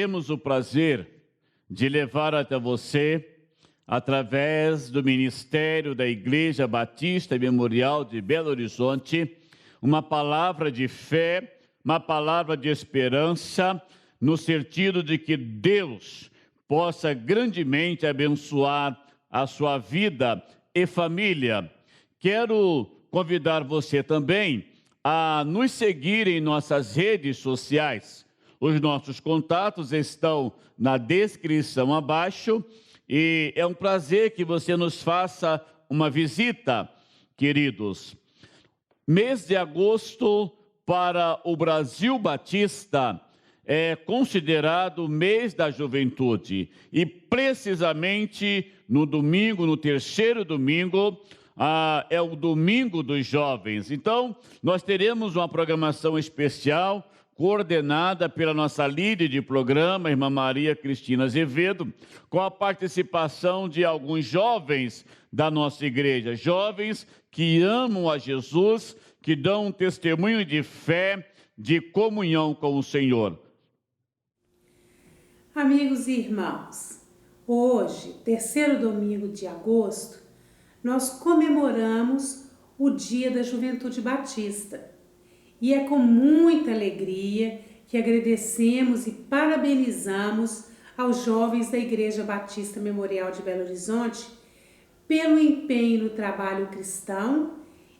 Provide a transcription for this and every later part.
temos o prazer de levar até você, através do Ministério da Igreja Batista Memorial de Belo Horizonte, uma palavra de fé, uma palavra de esperança, no sentido de que Deus possa grandemente abençoar a sua vida e família. Quero convidar você também a nos seguir em nossas redes sociais. Os nossos contatos estão na descrição abaixo e é um prazer que você nos faça uma visita, queridos. Mês de agosto para o Brasil Batista é considerado o mês da juventude e precisamente no domingo, no terceiro domingo, é o domingo dos jovens. Então, nós teremos uma programação especial coordenada pela nossa líder de programa, irmã Maria Cristina Azevedo, com a participação de alguns jovens da nossa igreja, jovens que amam a Jesus, que dão um testemunho de fé, de comunhão com o Senhor. Amigos e irmãos, hoje, terceiro domingo de agosto, nós comemoramos o Dia da Juventude Batista. E é com muita alegria que agradecemos e parabenizamos aos jovens da Igreja Batista Memorial de Belo Horizonte pelo empenho no trabalho cristão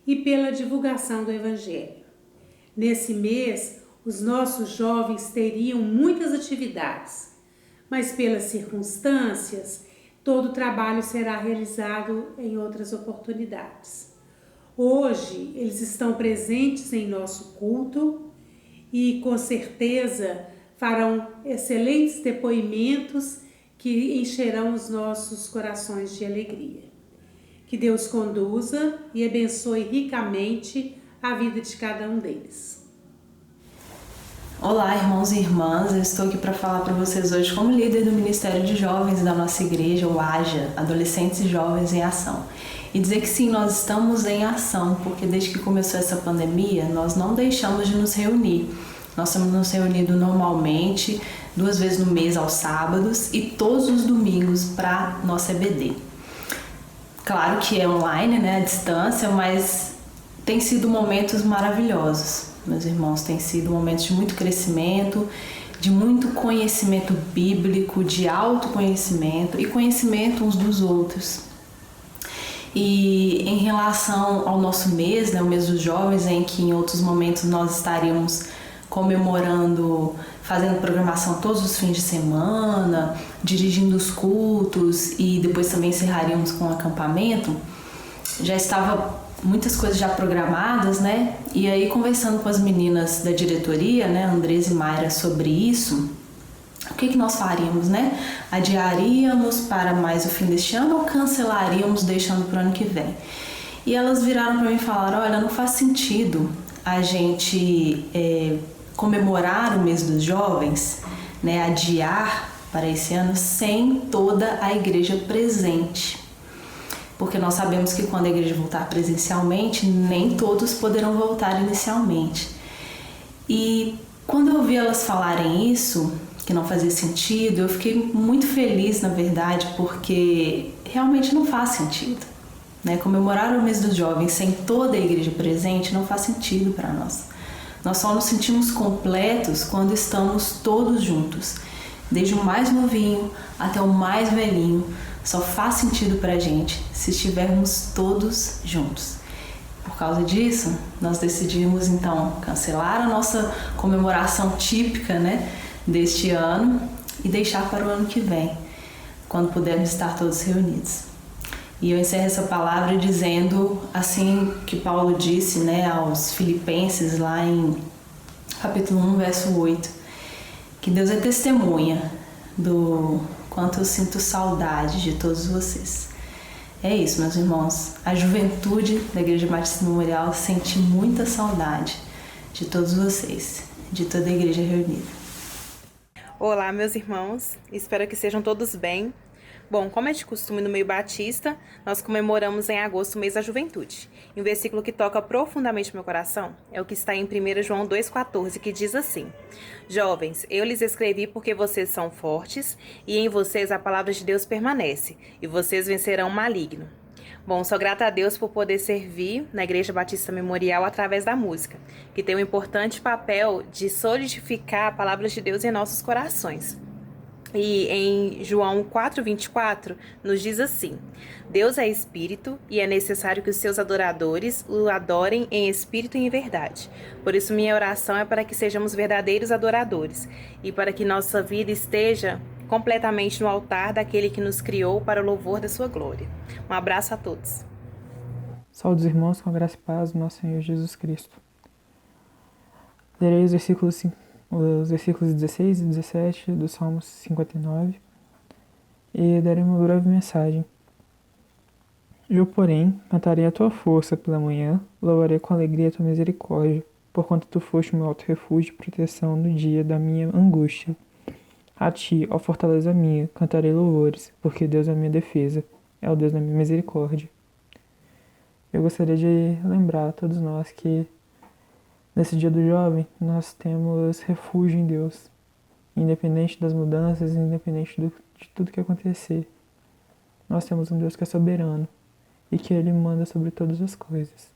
e pela divulgação do Evangelho. Nesse mês, os nossos jovens teriam muitas atividades, mas pelas circunstâncias, todo o trabalho será realizado em outras oportunidades. Hoje, eles estão presentes em nosso culto e, com certeza, farão excelentes depoimentos que encherão os nossos corações de alegria. Que Deus conduza e abençoe ricamente a vida de cada um deles. Olá, irmãos e irmãs, eu estou aqui para falar para vocês hoje como líder do Ministério de Jovens da nossa igreja, o AJA, Adolescentes e Jovens em Ação. E dizer que sim, nós estamos em ação, porque desde que começou essa pandemia, nós não deixamos de nos reunir. Nós estamos nos reunindo normalmente, 2 vezes no mês aos sábados e todos os domingos para nossa EBD. Claro que é online, né, à distância, mas tem sido momentos maravilhosos, meus irmãos. Tem sido momentos de muito crescimento, de muito conhecimento bíblico, de autoconhecimento e conhecimento uns dos outros. E em relação ao nosso mês, né, o mês dos jovens, em que em outros momentos nós estaríamos comemorando, fazendo programação todos os fins de semana, dirigindo os cultos e depois também encerraríamos com o acampamento, já estava muitas coisas já programadas, né? E aí, conversando com as meninas da diretoria, né, Andresa e Mayra, sobre isso, o que nós faríamos, né? Adiaríamos para mais o fim deste ano ou cancelaríamos deixando para o ano que vem? E elas viraram para mim e falaram, olha, não faz sentido a gente comemorar o mês dos jovens, né, adiar para esse ano sem toda a igreja presente. Porque nós sabemos que quando a igreja voltar presencialmente, nem todos poderão voltar inicialmente. E quando eu ouvi elas falarem isso, que não fazia sentido, eu fiquei muito feliz, na verdade, porque realmente não faz sentido, né? Comemorar o mês dos jovens sem toda a igreja presente não faz sentido para nós. Nós só nos sentimos completos quando estamos todos juntos, desde o mais novinho até o mais velhinho. Só faz sentido pra gente se estivermos todos juntos. Por causa disso, nós decidimos então cancelar a nossa comemoração típica, né, deste ano e deixar para o ano que vem, quando pudermos estar todos reunidos. E eu encerro essa palavra dizendo assim que Paulo disse, né, aos Filipenses lá em capítulo 1, verso 8, que Deus é testemunha do quanto eu sinto saudade de todos vocês. É isso, meus irmãos. A juventude da Igreja Batista Memorial sente muita saudade de todos vocês, de toda a igreja reunida. Olá, meus irmãos. Espero que sejam todos bem. Bom, como é de costume no meio batista, nós comemoramos em agosto o mês da juventude. E um versículo que toca profundamente meu coração é o que está em 1 João 2,14, que diz assim: Jovens, eu lhes escrevi porque vocês são fortes e em vocês a palavra de Deus permanece e vocês vencerão o maligno. Bom, sou grata a Deus por poder servir na Igreja Batista Memorial através da música, que tem um importante papel de solidificar a palavra de Deus em nossos corações. E em João 4,24 nos diz assim: Deus é espírito e é necessário que os seus adoradores o adorem em espírito e em verdade. Por isso minha oração é para que sejamos verdadeiros adoradores e para que nossa vida esteja completamente no altar daquele que nos criou para o louvor da sua glória. Um abraço a todos. Saúde, irmãos, com a graça e paz do nosso Senhor Jesus Cristo. Lerei os versículos 16 e 17 do Salmo 59 e darei uma breve mensagem. Eu, porém, cantarei a tua força pela manhã, louvarei com alegria a tua misericórdia, porquanto tu foste meu alto refúgio e proteção no dia da minha angústia. A ti, ó fortaleza minha, cantarei louvores, porque Deus é a minha defesa, é o Deus da minha misericórdia. Eu gostaria de lembrar a todos nós que nesse dia do jovem, nós temos refúgio em Deus, independente das mudanças, independente de tudo que acontecer. Nós temos um Deus que é soberano e que Ele manda sobre todas as coisas.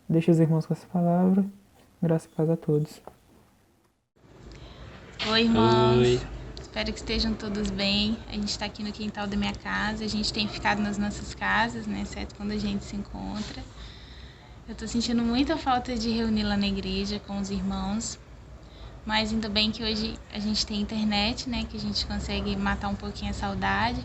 Deixe os irmãos com essa palavra. Graça e paz a todos. Oi, irmãos. Oi. Espero que estejam todos bem. A gente está aqui no quintal da minha casa. A gente tem ficado nas nossas casas, né? Exceto quando a gente se encontra. Eu tô sentindo muita falta de reunir lá na igreja com os irmãos, mas ainda bem que hoje a gente tem internet, né, que a gente consegue matar um pouquinho a saudade.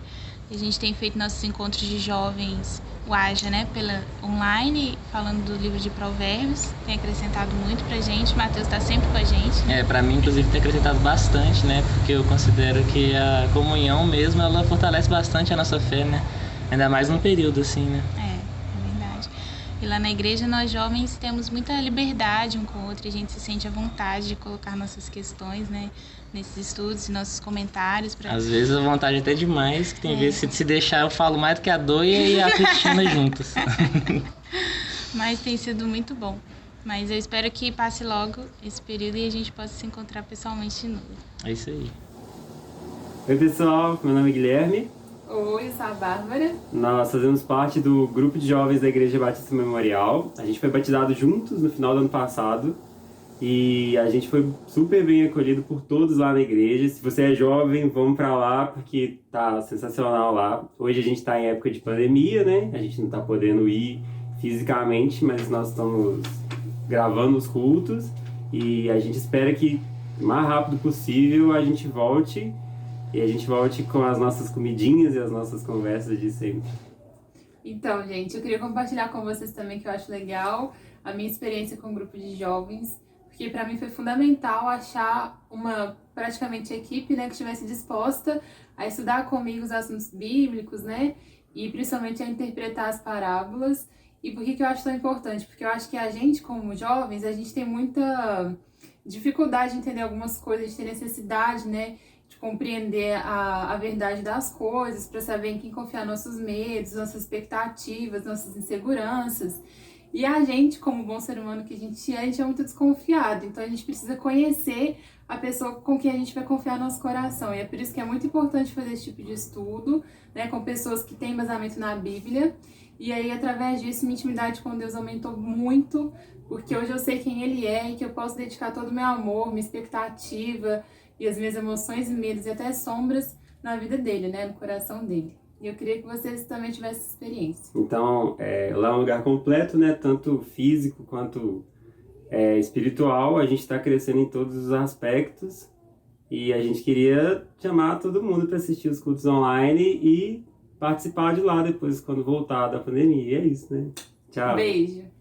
A gente tem feito nossos encontros de jovens, o AJA, né, pela online, falando do livro de Provérbios, tem acrescentado muito pra gente. O Matheus tá sempre com a gente. Pra mim, inclusive, tem acrescentado bastante, né, porque eu considero que a comunhão mesmo, ela fortalece bastante a nossa fé, né, ainda mais num período assim, né. E lá na igreja, nós jovens temos muita liberdade um com o outro, a gente se sente à vontade de colocar nossas questões, né, nesses estudos, nossos comentários. Às vezes a vontade é até demais, que tem vezes que se deixar eu falo mais do que a Doia e a Cristina juntas. Mas tem sido muito bom. Mas eu espero que passe logo esse período e a gente possa se encontrar pessoalmente de novo. É isso aí. Oi pessoal, meu nome é Guilherme. Oi, eu sou a Bárbara. Nós fazemos parte do grupo de jovens da Igreja Batista Memorial. A gente foi batizado juntos no final do ano passado e a gente foi super bem acolhido por todos lá na igreja. Se você é jovem, vamos pra lá porque tá sensacional lá. Hoje a gente tá em época de pandemia, né? A gente não tá podendo ir fisicamente, mas nós estamos gravando os cultos e a gente espera que o mais rápido possível a gente volte. E a gente volte com as nossas comidinhas e as nossas conversas de sempre. Então, gente, eu queria compartilhar com vocês também, que eu acho legal, a minha experiência com o grupo de jovens, porque para mim foi fundamental achar uma, praticamente, equipe, né, que estivesse disposta a estudar comigo os assuntos bíblicos, né, e principalmente a interpretar as parábolas. E por que eu acho tão importante? Porque eu acho que a gente, como jovens, a gente tem muita dificuldade de entender algumas coisas, de ter necessidade, né, de compreender a verdade das coisas, para saber em quem confiar nossos medos, nossas expectativas, nossas inseguranças. E a gente, como bom ser humano que a gente é muito desconfiado. Então a gente precisa conhecer a pessoa com quem a gente vai confiar no nosso coração. E é por isso que é muito importante fazer esse tipo de estudo, né, com pessoas que têm embasamento na Bíblia. E aí, através disso, minha intimidade com Deus aumentou muito, porque hoje eu sei quem Ele é e que eu posso dedicar todo o meu amor, minha expectativa e as minhas emoções e medos e até sombras na vida dele, né, no coração dele. E eu queria que vocês também tivessem essa experiência. Então, lá é um lugar completo, né, tanto físico quanto espiritual. A gente está crescendo em todos os aspectos e a gente queria chamar todo mundo para assistir os cultos online e participar de lá depois, quando voltar da pandemia. E é isso, né? Tchau. Beijo.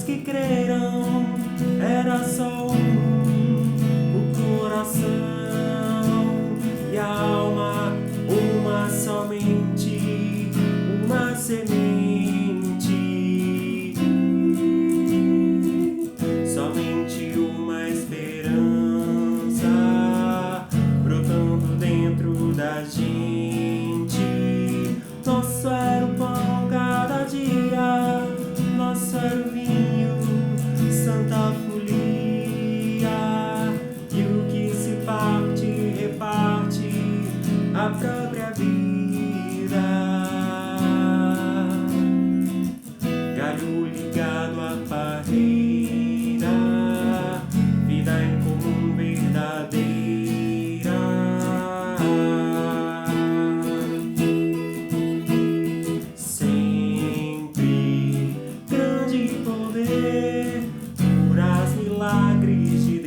Que creram, era só o coração e a alma, uma somente, uma era o vinho, santa folia, e o que se parte, reparte a própria vida. Galho ligado à parreira, vida em comum verdadeira. Sempre grande poder, curas, milagres de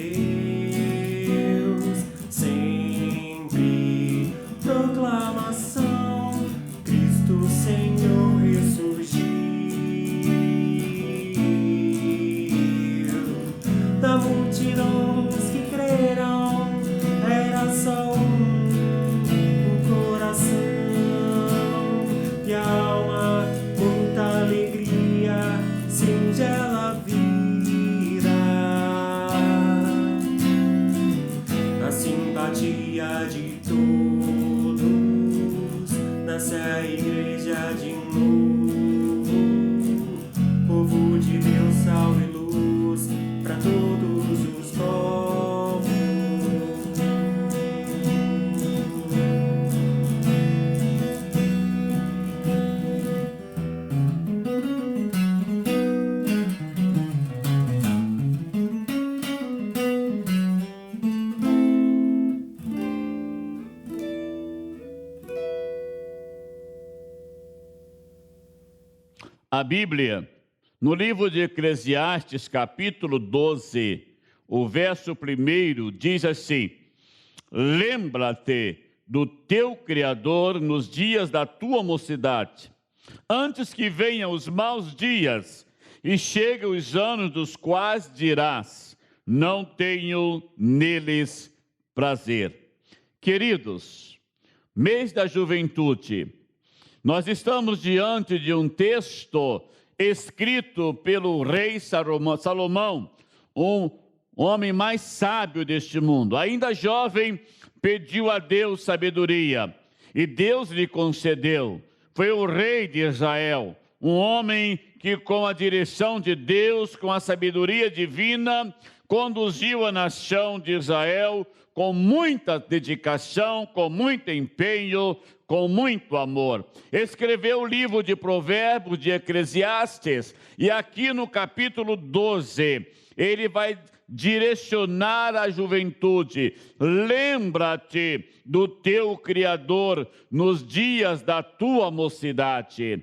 Deus. Sempre proclamação, Cristo Senhor ressurgiu. Da multidão dos que creram, era só o coração e a alma, muita alegria, singela vida. A simpatia de todos, nasce a igreja de novo. Povo de Deus, salve luz para todos os povos. A Bíblia, no livro de Eclesiastes, capítulo 12, o verso 1 diz assim: lembra-te do teu Criador nos dias da tua mocidade, antes que venham os maus dias e cheguem os anos dos quais dirás, não tenho neles prazer. Queridos, mês da juventude, nós estamos diante de um texto escrito pelo rei Salomão, um homem mais sábio deste mundo. Ainda jovem, pediu a Deus sabedoria e Deus lhe concedeu. Foi o rei de Israel, um homem que, com a direção de Deus, com a sabedoria divina, conduziu a nação de Israel com muita dedicação, com muito empenho, com muito amor. Escreveu o livro de Provérbios, de Eclesiastes, e aqui no capítulo 12, ele vai direcionar a juventude. Lembra-te do teu Criador nos dias da tua mocidade.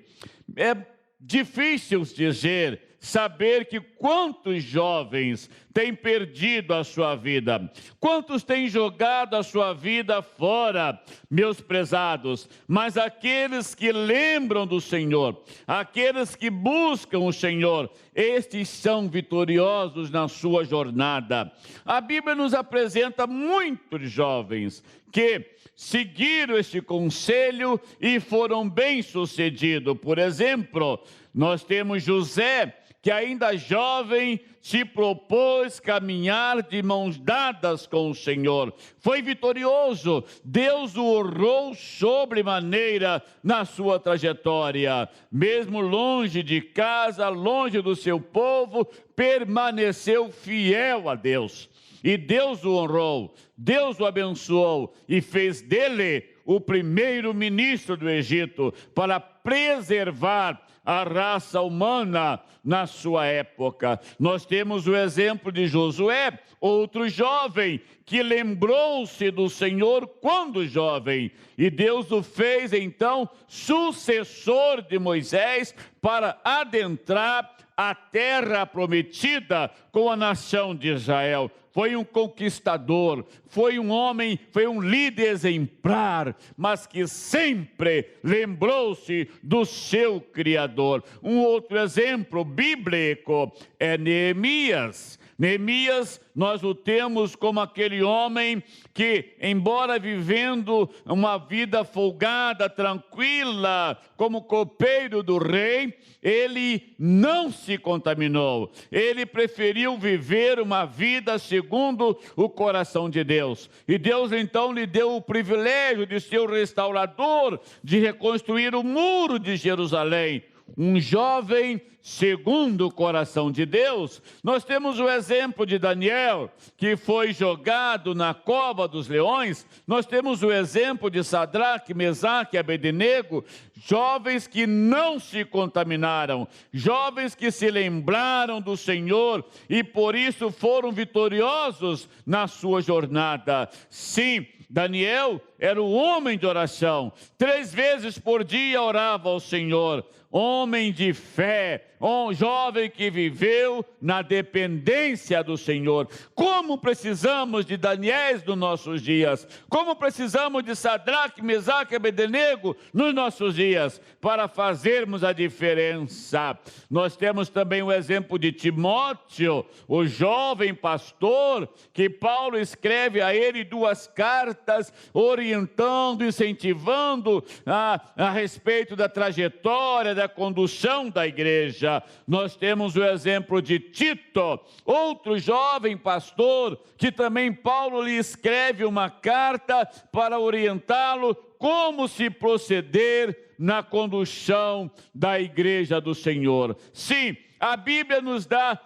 É difícil dizer, saber que quantos jovens têm perdido a sua vida, quantos têm jogado a sua vida fora, meus prezados, mas aqueles que lembram do Senhor, aqueles que buscam o Senhor, estes são vitoriosos na sua jornada. A Bíblia nos apresenta muitos jovens que seguiram este conselho e foram bem-sucedidos. Por exemplo, nós temos José, que ainda jovem se propôs caminhar de mãos dadas com o Senhor. Foi vitorioso, Deus o honrou sobremaneira na sua trajetória. Mesmo longe de casa, longe do seu povo, permaneceu fiel a Deus. E Deus o honrou, Deus o abençoou e fez dele o primeiro ministro do Egito para preservar a raça humana na sua época. Nós temos o exemplo de Josué, outro jovem que lembrou-se do Senhor quando jovem, e Deus o fez então sucessor de Moisés para adentrar a terra prometida com a nação de Israel. Foi um conquistador, foi um homem, foi um líder exemplar, mas que sempre lembrou-se do seu Criador. Um outro exemplo bíblico é Neemias. Neemias, nós o temos como aquele homem que, embora vivendo uma vida folgada, tranquila, como copeiro do rei, ele não se contaminou. Ele preferiu viver uma vida segundo o coração de Deus. E Deus então lhe deu o privilégio de ser o restaurador, de reconstruir o muro de Jerusalém. um jovem segundo o coração de Deus. Nós temos o exemplo de Daniel, que foi jogado na cova dos leões. Nós temos o exemplo de Sadraque, Mesaque e Abednego, jovens que não se contaminaram, jovens que se lembraram do Senhor e por isso foram vitoriosos na sua jornada. Sim, Daniel era um homem de oração, 3 vezes por dia orava ao Senhor, homem de fé, um jovem que viveu na dependência do Senhor. Como precisamos de Daniéis nos nossos dias, como precisamos de Sadraque, Mesaque e Abednego nos nossos dias, para fazermos a diferença. Nós temos também o exemplo de Timóteo, o jovem pastor, que Paulo escreve a ele 2 cartas, orientando, incentivando a respeito da trajetória, da condução da igreja. Nós temos o exemplo de Tito, outro jovem pastor, que também Paulo lhe escreve uma carta para orientá-lo como se proceder na condução da igreja do Senhor. Sim, a Bíblia nos dá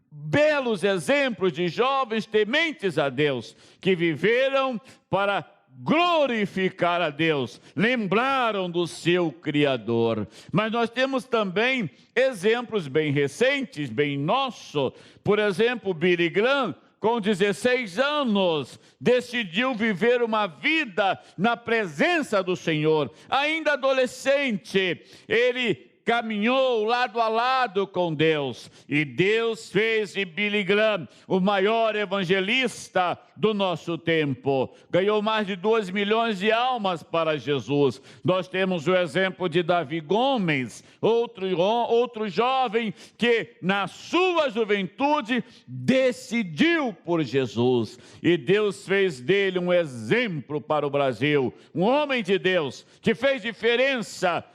belos exemplos de jovens tementes a Deus, que viveram para glorificar a Deus, lembraram do seu Criador. Mas nós temos também exemplos bem recentes, bem nossos. Por exemplo, Billy Graham, com 16 anos, decidiu viver uma vida na presença do Senhor. Ainda adolescente, ele caminhou lado a lado com Deus, e Deus fez de Billy Graham o maior evangelista do nosso tempo. Ganhou mais de 2 milhões de almas para Jesus. Nós temos o exemplo de Davi Gomes, outro jovem que na sua juventude decidiu por Jesus, e Deus fez dele um exemplo para o Brasil, um homem de Deus que fez diferença.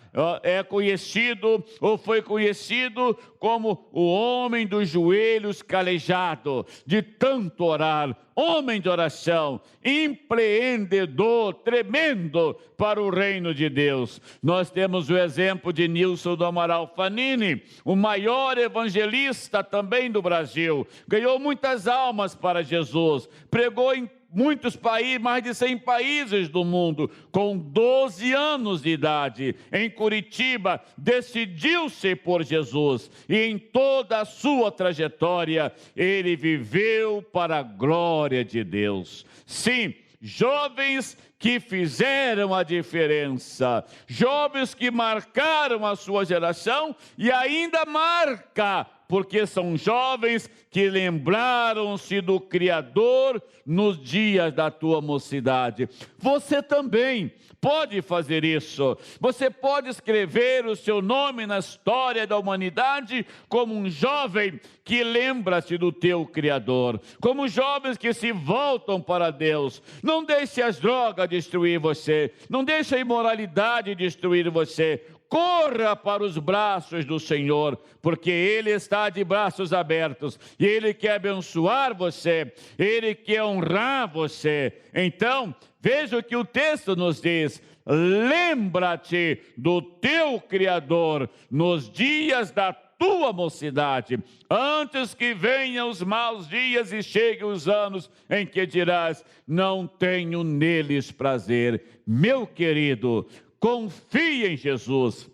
É conhecido, ou foi conhecido como o homem dos joelhos calejado, de tanto orar, homem de oração, empreendedor, tremendo para o reino de Deus. Nós temos o exemplo de Nilson do Amaral Fanini, o maior evangelista também do Brasil, ganhou muitas almas para Jesus, pregou em muitos países, mais de 100 países do mundo, com 12 anos de idade, em Curitiba, decidiu-se por Jesus, e em toda a sua trajetória, ele viveu para a glória de Deus. Sim, jovens que fizeram a diferença, jovens que marcaram a sua geração e ainda marca, porque são jovens que lembraram-se do Criador nos dias da tua mocidade. Você também pode fazer isso. Você pode escrever o seu nome na história da humanidade como um jovem que lembra-se do teu Criador, como jovens que se voltam para Deus. Não deixe as drogas destruir você, não deixe a imoralidade destruir você. Corra para os braços do Senhor, porque Ele está de braços abertos, e Ele quer abençoar você, Ele quer honrar você. Então, veja o que o texto nos diz: lembra-te do teu Criador nos dias da tua mocidade, antes que venham os maus dias e cheguem os anos em que dirás, não tenho neles prazer. Meu querido, confie em Jesus,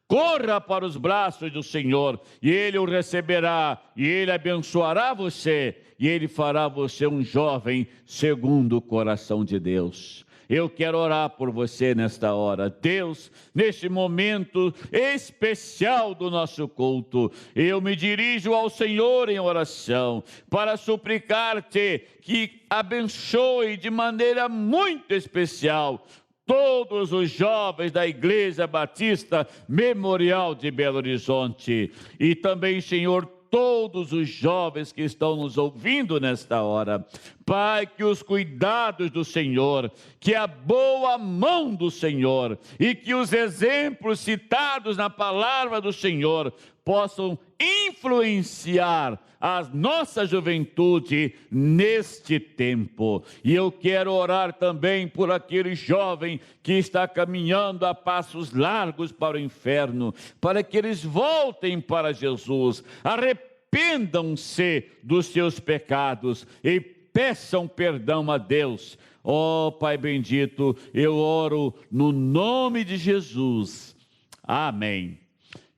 corra para os braços do Senhor, e Ele o receberá, e Ele abençoará você, e Ele fará você um jovem segundo o coração de Deus. Eu quero orar por você nesta hora. Deus, neste momento especial do nosso culto, eu me dirijo ao Senhor em oração para suplicar-te que abençoe de maneira muito especial todos os jovens da Igreja Batista Memorial de Belo Horizonte, e também, Senhor, todos os jovens que estão nos ouvindo nesta hora. Pai, que os cuidados do Senhor, que a boa mão do Senhor e que os exemplos citados na palavra do Senhor possam influenciar a nossa juventude neste tempo. E eu quero orar também por aquele jovem que está caminhando a passos largos para o inferno, para que eles voltem para Jesus, arrependam-se dos seus pecados e peçam perdão a Deus. Ó Pai bendito, eu oro no nome de Jesus. Amém.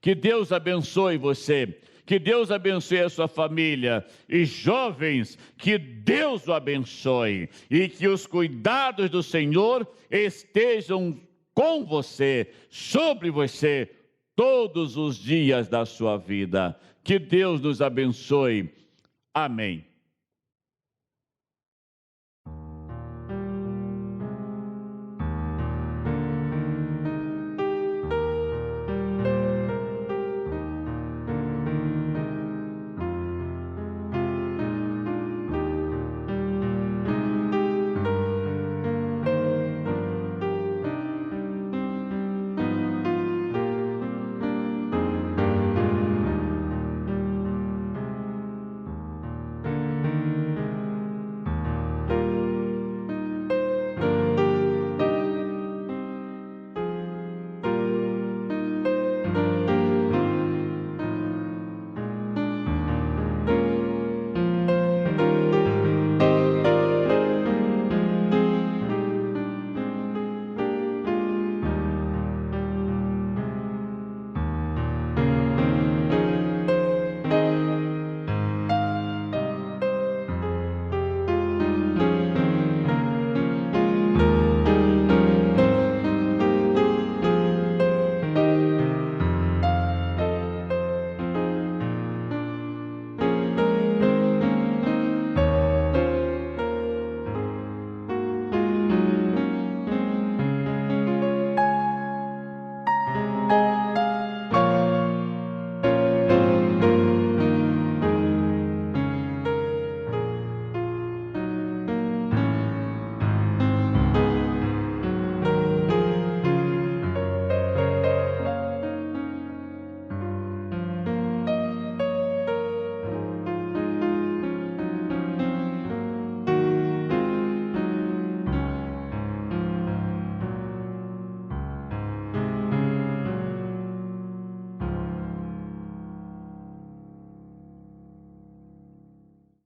Que Deus abençoe você, que Deus abençoe a sua família, e jovens, que Deus o abençoe, e que os cuidados do Senhor estejam com você, sobre você, todos os dias da sua vida. Que Deus nos abençoe. Amém.